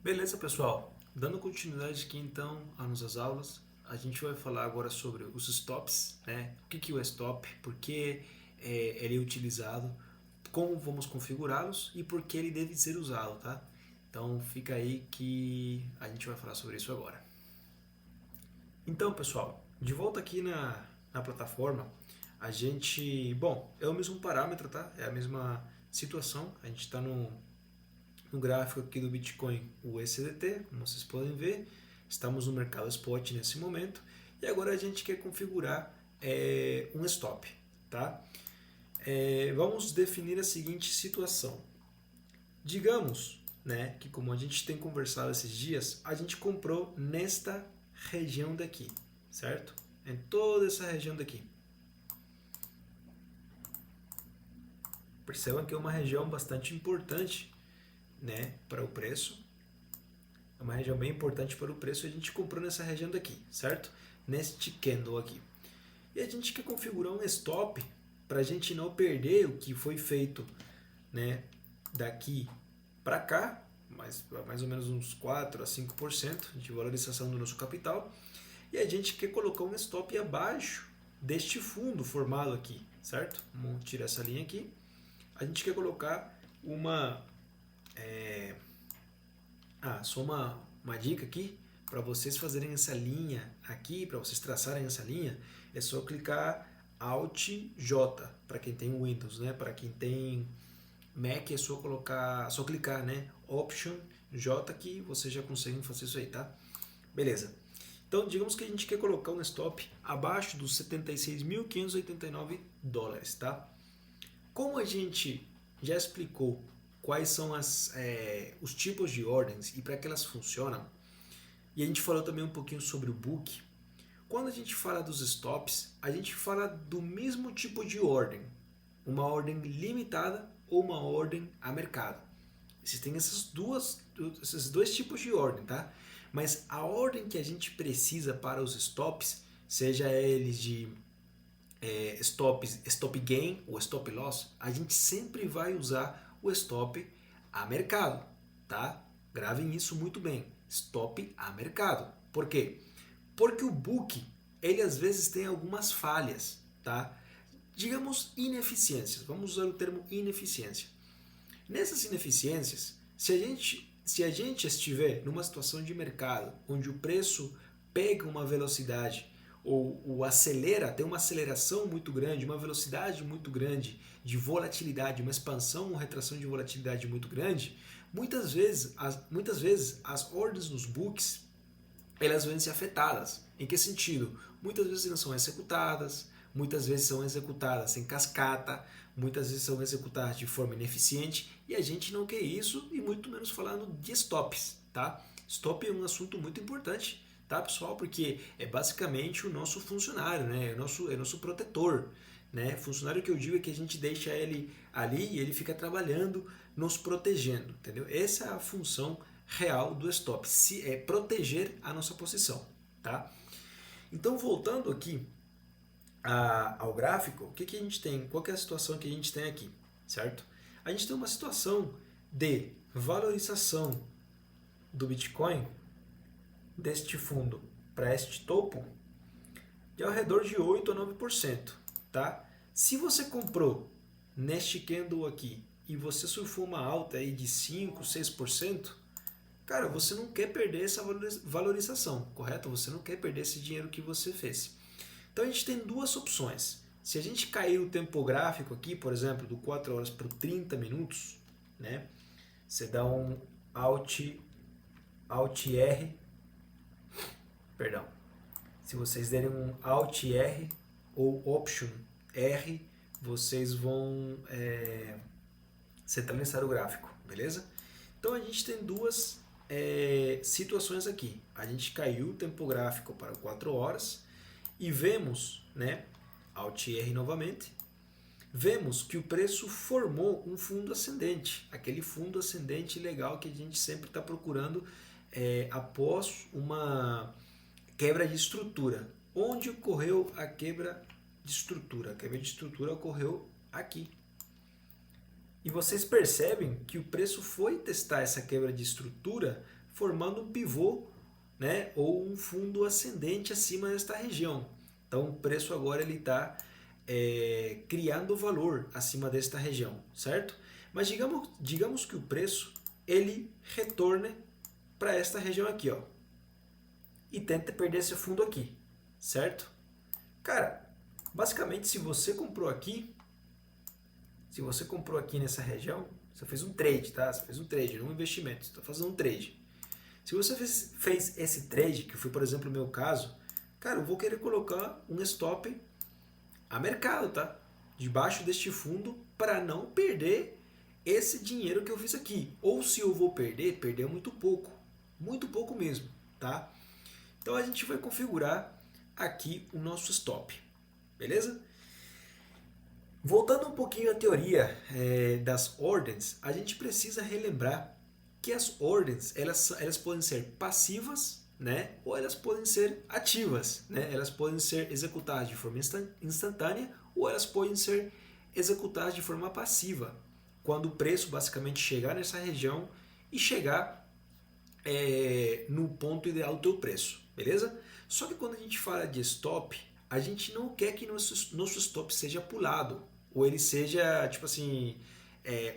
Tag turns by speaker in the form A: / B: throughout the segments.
A: Beleza, pessoal? Dando continuidade aqui então às nossas aulas, a gente vai falar agora sobre os stops, né? O que é o stop, por que ele é utilizado, como vamos configurá-los e por que ele deve ser usado, tá? Então fica aí que a gente vai falar sobre isso agora. Então, pessoal, de volta aqui na plataforma, a gente, bom, é o mesmo parâmetro, tá? É a mesma situação, a gente está no gráfico aqui do Bitcoin USDT, como vocês podem ver, estamos no mercado spot nesse momento e agora a gente quer configurar um stop, tá? Vamos definir a seguinte situação. Digamos, né, que como a gente tem conversado esses dias, a gente comprou nesta região daqui, certo? Em toda essa região daqui. Percebam que é uma região bastante importante, né, para o preço. É uma região bem importante para o preço e a gente comprou nessa região daqui, certo? Neste candle aqui. E a gente quer configurar um stop para a gente não perder o que foi feito, né, daqui para cá, mais ou menos uns 4 a 5% de valorização do nosso capital. E a gente quer colocar um stop abaixo deste fundo formado aqui, certo? Vamos tirar essa linha aqui. A gente quer colocar uma só uma dica aqui, para vocês fazerem essa linha aqui, para vocês traçarem essa linha, é só clicar Alt J, para quem tem Windows, né? Para quem tem Mac é só clicar, né? Option J que vocês já conseguem fazer isso aí, tá? Beleza. Então, digamos que a gente quer colocar um stop abaixo dos 76.589 dólares, tá? Como a gente já explicou quais são os tipos de ordens e para que elas funcionam, e a gente falou também um pouquinho sobre o book, quando a gente fala dos stops, a gente fala do mesmo tipo de ordem, uma ordem limitada ou uma ordem a mercado. Existem esses dois tipos de ordem, tá? Mas a ordem que a gente precisa para os stops, seja eles de stop gain ou stop loss, a gente sempre vai usar o stop a mercado, tá? Gravem isso muito bem, stop a mercado. Por quê? Porque o book, ele às vezes tem algumas falhas, tá? Digamos ineficiências, vamos usar o termo ineficiência. Nessas ineficiências, se a gente estiver numa situação de mercado onde o preço pega uma velocidade ou acelera, tem uma aceleração muito grande, uma velocidade muito grande de volatilidade, uma expansão ou retração de volatilidade muito grande, muitas vezes as ordens nos books elas vão ser afetadas. Em que sentido? Muitas vezes não são executadas, muitas vezes são executadas em cascata, muitas vezes são executadas de forma ineficiente e a gente não quer isso e muito menos falando de stops, tá? Stop é um assunto muito importante, tá, pessoal? Porque é basicamente o nosso funcionário, né? É nosso protetor, né? Funcionário que eu digo é que a gente deixa ele ali e ele fica trabalhando, nos protegendo, entendeu? Essa é a função real do stop, se é proteger a nossa posição, tá? Então, voltando aqui ao gráfico, o que a gente tem? Qual é a situação que a gente tem aqui, certo? A gente tem uma situação de valorização do Bitcoin deste fundo para este topo de ao redor de 8 a 9%, tá? Se você comprou neste candle aqui e você surfou uma alta aí de 5, 6%, cara, você não quer perder essa valorização, correto? Você não quer perder esse dinheiro que você fez. Então a gente tem duas opções. Se a gente cair o tempo gráfico aqui, por exemplo, do 4 horas para 30 minutos, né? Você dá um Alt R, perdão. Se vocês derem um Alt R ou Option R, vocês vão centralizar o gráfico, beleza? Então a gente tem duas situações aqui. A gente caiu o tempo gráfico para 4 horas e vemos, né, Alt R novamente, vemos que o preço formou um fundo ascendente, aquele fundo ascendente legal que a gente sempre está procurando após uma quebra de estrutura. Onde ocorreu a quebra de estrutura? A quebra de estrutura ocorreu aqui. E vocês percebem que o preço foi testar essa quebra de estrutura formando um pivô, né, ou um fundo ascendente acima desta região. Então o preço agora ele está criando valor acima desta região, certo? Mas digamos que o preço ele retorne para esta região aqui, ó, e tenta perder esse fundo aqui, certo? Cara, basicamente se você comprou aqui nessa região, você fez um trade, tá? Você fez um trade, não um investimento, você está fazendo um trade. Se você fez esse trade, que foi, por exemplo, o meu caso, cara, eu vou querer colocar um stop a mercado, tá? Debaixo deste fundo para não perder esse dinheiro que eu fiz aqui. Ou se eu vou perder muito pouco mesmo, tá? Então a gente vai configurar aqui o nosso stop, beleza? Voltando um pouquinho à teoria das ordens, a gente precisa relembrar que as ordens elas podem ser passivas, né? Ou elas podem ser ativas, né? Elas podem ser executadas de forma instantânea ou elas podem ser executadas de forma passiva, quando o preço basicamente chegar nessa região e chegar no ponto ideal do teu preço, beleza? Só que quando a gente fala de stop, a gente não quer que nosso stop seja pulado, ou ele seja, tipo assim,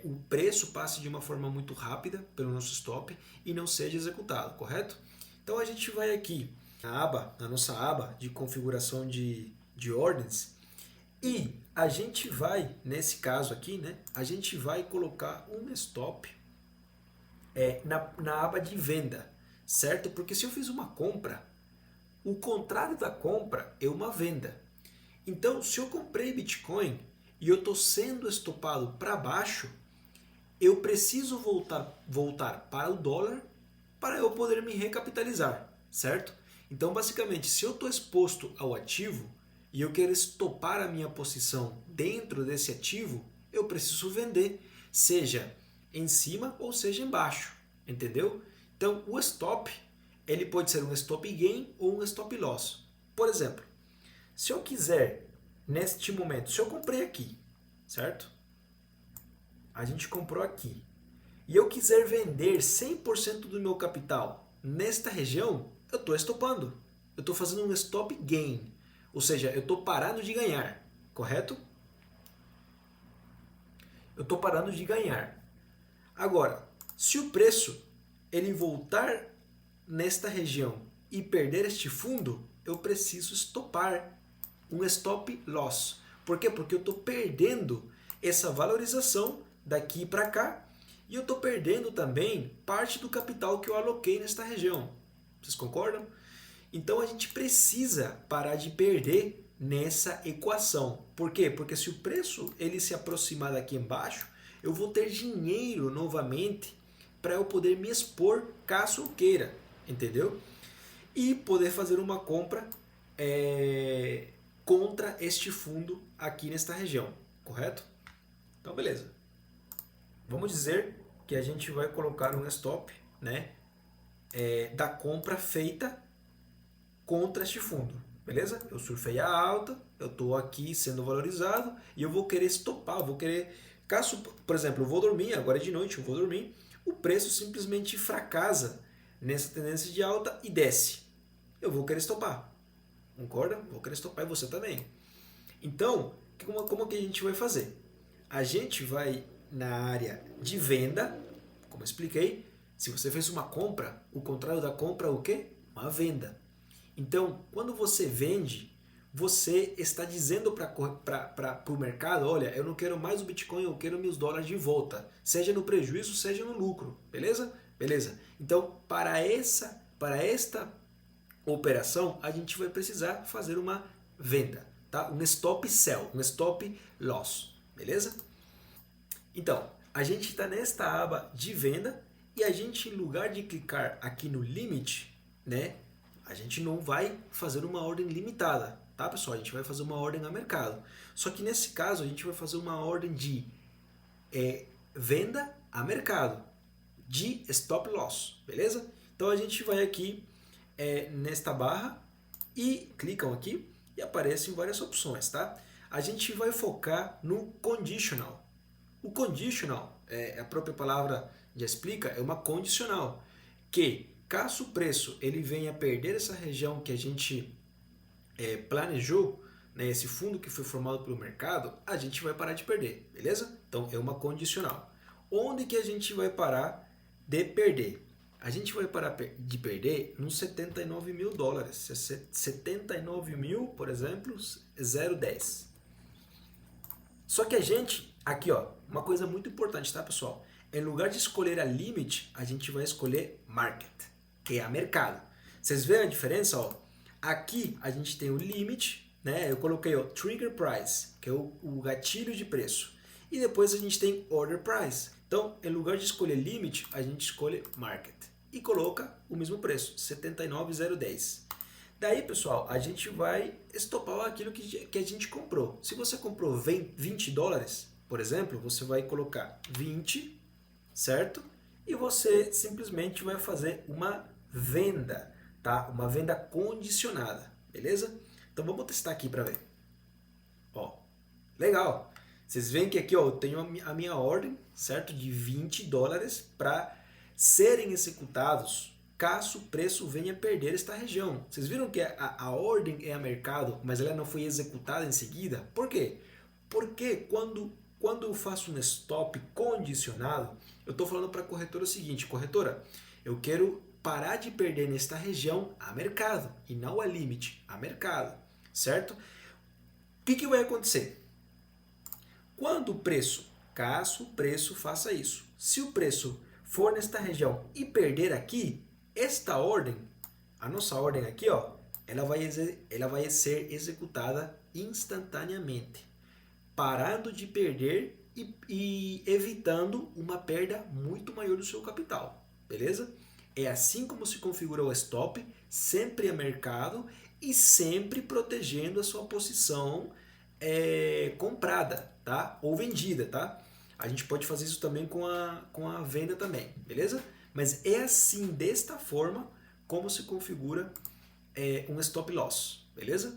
A: o preço passe de uma forma muito rápida pelo nosso stop e não seja executado, correto? Então a gente vai aqui na nossa aba de configuração de ordens e a gente vai, nesse caso aqui, né, a gente vai colocar um stop na aba de venda, certo? Porque se eu fiz uma compra, o contrário da compra é uma venda. Então, se eu comprei Bitcoin e eu estou sendo estopado para baixo, eu preciso voltar para o dólar para eu poder me recapitalizar, certo? Então, basicamente, se eu estou exposto ao ativo e eu quero estopar a minha posição dentro desse ativo, eu preciso vender, seja em cima ou seja embaixo, entendeu? Então, o stop ele pode ser um stop gain ou um stop loss. Por exemplo, se eu quiser, neste momento, se eu comprei aqui, certo? A gente comprou aqui. E eu quiser vender 100% do meu capital nesta região, eu estou estopando. Eu estou fazendo um stop gain. Ou seja, eu estou parando de ganhar, correto? Eu estou parando de ganhar. Agora, se o preço ele voltar nesta região e perder este fundo, eu preciso estopar um stop loss. Por quê? Porque eu estou perdendo essa valorização daqui para cá e eu estou perdendo também parte do capital que eu aloquei nesta região. Vocês concordam? Então a gente precisa parar de perder nessa equação. Por quê? Porque se o preço ele se aproximar daqui embaixo, eu vou ter dinheiro novamente para eu poder me expor caso eu queira, entendeu? E poder fazer uma compra contra este fundo aqui nesta região, correto? Então beleza. Vamos dizer que a gente vai colocar um stop, né, da compra feita contra este fundo, beleza? Eu surfei a alta, eu estou aqui sendo valorizado e eu vou querer estopar, vou querer, caso, por exemplo, eu vou dormir, agora é de noite, eu vou dormir, o preço simplesmente fracassa nessa tendência de alta e desce. Eu vou querer estopar, concorda? Vou querer estopar e você também. Então, como que a gente vai fazer? A gente vai na área de venda, como eu expliquei, se você fez uma compra, o contrário da compra é o quê? Uma venda. Então, quando você vende, você está dizendo para o mercado, olha, eu não quero mais o Bitcoin, eu quero meus dólares de volta, seja no prejuízo, seja no lucro, beleza? Beleza. Então, para esta operação, a gente vai precisar fazer uma venda, tá? Um stop sell, um stop loss, beleza? Então, a gente está nesta aba de venda e a gente, em lugar de clicar aqui no limit, né, a gente não vai fazer uma ordem limitada, tá, pessoal? A gente vai fazer uma ordem a mercado. Só que nesse caso, a gente vai fazer uma ordem de venda a mercado, de stop loss, beleza? Então a gente vai aqui nesta barra e clicam aqui e aparecem várias opções, tá? A gente vai focar no conditional. O conditional, a própria palavra já explica, é uma condicional. que caso o preço ele venha perder essa região que a gente planejou, né, esse fundo que foi formado pelo mercado, a gente vai parar de perder, beleza? Então é uma condicional. Onde que a gente vai parar de perder? A gente vai parar de perder nos 79 mil dólares. 79 mil, por exemplo, 0,10. Só que a gente, aqui ó, uma coisa muito importante, tá pessoal? Em lugar de escolher a limit, a gente vai escolher market, que é a mercado. Vocês veem a diferença? Ó? Aqui a gente tem o limit, né? Eu coloquei o trigger price, que é o gatilho de preço. E depois a gente tem order price. Então, em lugar de escolher limit, a gente escolhe market. E coloca o mesmo preço, 79,010. Daí, pessoal, a gente vai estopar aquilo que a gente comprou. Se você comprou 20 dólares, por exemplo, você vai colocar 20, certo? E você simplesmente vai fazer uma venda, tá? Uma venda condicionada, beleza? Então vamos testar aqui para ver. Ó, legal. Vocês veem que aqui ó, eu tenho a minha ordem, certo? De 20 dólares para serem executados caso o preço venha perder esta região. Vocês viram que a ordem é a mercado, mas ela não foi executada em seguida? Por quê? Porque quando eu faço um stop condicionado, eu estou falando para a corretora o seguinte, corretora, eu quero parar de perder nesta região a mercado e não a limite, a mercado, certo? O que vai acontecer? Quando o preço, caso o preço faça isso, se o preço for nesta região e perder aqui, esta ordem, a nossa ordem aqui, ó, ela vai ser executada instantaneamente, parando de perder e evitando uma perda muito maior do seu capital, beleza? É assim como se configura o stop, sempre a mercado e sempre protegendo a sua posição comprada, tá? Ou vendida, tá? A gente pode fazer isso também com a venda também, beleza? Mas é assim, desta forma, como se configura um stop loss, beleza?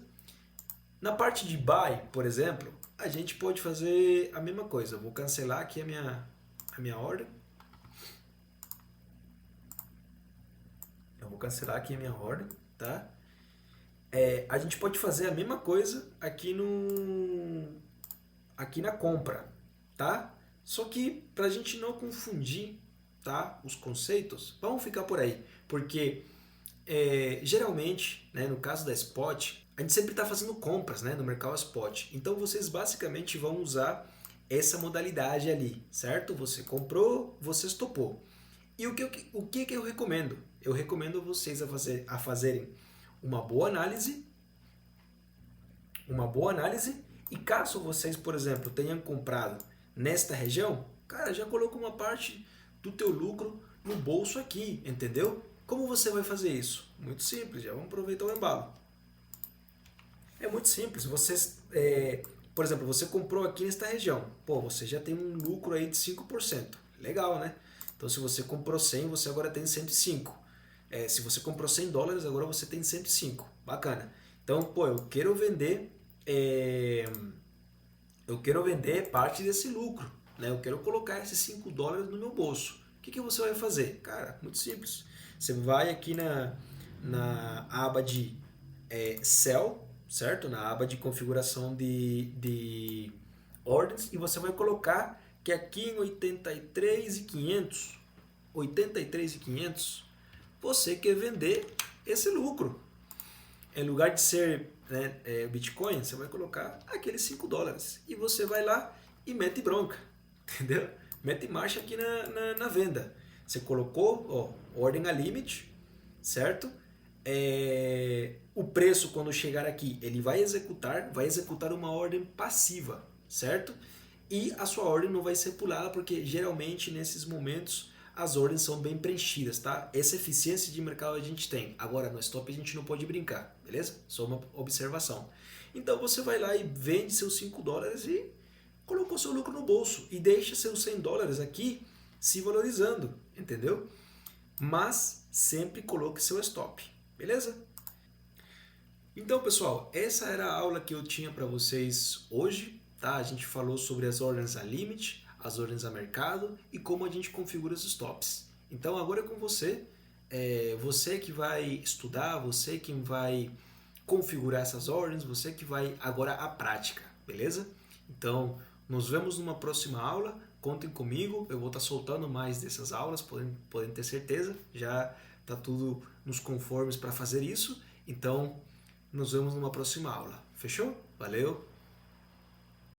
A: Na parte de buy, por exemplo, a gente pode fazer a mesma coisa. Eu vou cancelar aqui a minha ordem. Eu vou cancelar aqui a minha ordem, tá? A gente pode fazer a mesma coisa aqui na compra, tá? Só que para a gente não confundir, tá, os conceitos, vamos ficar por aí, porque geralmente, né, no caso da spot, a gente sempre está fazendo compras, né, no mercado spot. Então vocês basicamente vão usar essa modalidade ali, certo? Você comprou, você estopou. E o que eu recomendo? Eu recomendo vocês a fazerem uma boa análise, e caso vocês, por exemplo, tenham comprado nesta região, cara, já coloca uma parte do teu lucro no bolso aqui, entendeu? Como você vai fazer isso? Muito simples, já vamos aproveitar o embalo. É muito simples, por exemplo, você comprou aqui nesta região, pô, você já tem um lucro aí de 5%, legal, né? Então se você comprou 100, você agora tem 105. Se você comprou 100 dólares, agora você tem 105, bacana. Então, pô, eu quero vender parte desse lucro, né? Eu quero colocar esses 5 dólares no meu bolso. O que você vai fazer? Cara, muito simples. Você vai aqui na aba de Sell, certo? Na aba de configuração de ordens, e você vai colocar que aqui em 83.500, você quer vender esse lucro. Em lugar de ser Bitcoin, você vai colocar aqueles 5 dólares. E você vai lá e mete bronca, entendeu? Mete marcha aqui na venda. Você colocou, ó, ordem a limit, certo? O preço, quando chegar aqui, ele vai executar uma ordem passiva, certo? E a sua ordem não vai ser pulada, porque geralmente nesses momentos as ordens são bem preenchidas, tá? Essa eficiência de mercado a gente tem. Agora, no stop a gente não pode brincar, beleza? Só uma observação. Então você vai lá e vende seus 5 dólares e colocou seu lucro no bolso. E deixa seus 100 dólares aqui se valorizando, entendeu? Mas sempre coloque seu stop, beleza? Então, pessoal, essa era a aula que eu tinha para vocês hoje, tá? A gente falou sobre as ordens a limit, as ordens a mercado e como a gente configura os stops. Então agora é com você, você que vai estudar, você que vai configurar essas ordens, você que vai agora à prática, beleza? Então, nos vemos numa próxima aula, contem comigo, eu vou estar soltando mais dessas aulas, podem ter certeza, já está tudo nos conformes para fazer isso, então nos vemos numa próxima aula, fechou? Valeu!